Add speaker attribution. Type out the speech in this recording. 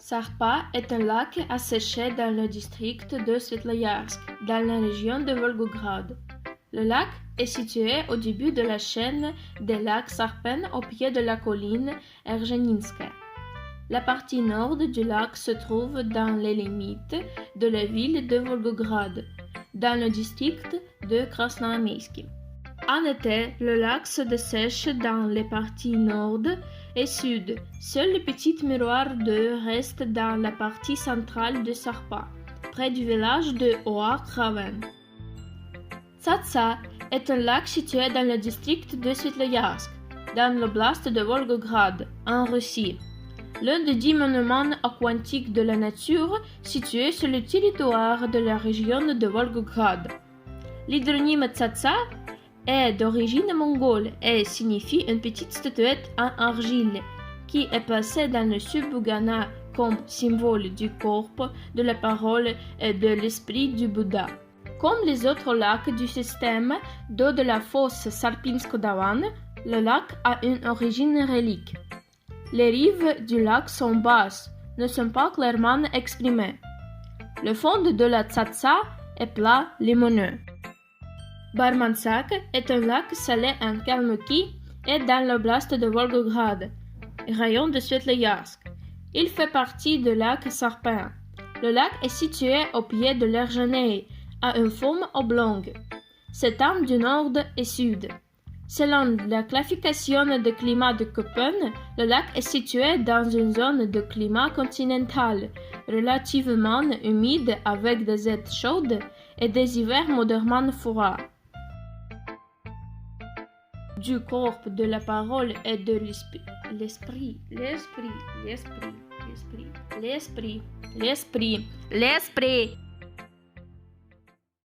Speaker 1: Sarpa est un lac asséché dans le district de Svetloyarsk, dans la région de Volgograd. Le lac est situé au début de la chaîne des lacs Sarpen au pied de la colline Ergeninskaya. La partie nord du lac se trouve dans les limites de la ville de Volgograd, dans le district de Krasnoarmeysky. En été, le lac se dessèche dans les parties nord et sud. Seul le petit miroir d'eau reste dans la partie centrale de Sarpa, près du village de Oak-Raven. Tsatsa est un lac situé dans le district de Svetloyarsk, dans l'oblast de Volgograd, en Russie. L'un des 10 monuments aquatiques de la nature situés sur le territoire de la région de Volgograd. L'hydronyme Tsatsa est d'origine mongole et signifie une petite statuette en argile qui est placée dans le Subhugana comme symbole du corps, de la parole et de l'esprit du Bouddha. Comme les autres lacs du système d'eau de la fosse Sarpinsko-Davan, le lac a une origine relique. Les rives du lac sont basses, ne sont pas clairement exprimées. Le fond de la Tsatsa est plat limoneux. Barmansak est un lac salé en Kalmoukie et dans l'oblast de Volgograd, rayon de Svetloyarsk. Il fait partie du lac Sarpen. Le lac est situé au pied de l'Ergenei, à une forme oblongue, s'étend du nord et sud. Selon la classification de climat de Köppen, le lac est situé dans une zone de climat continental, relativement humide avec des étés chaudes et des hivers modérément froids. Du corps, de la parole et de l'esprit.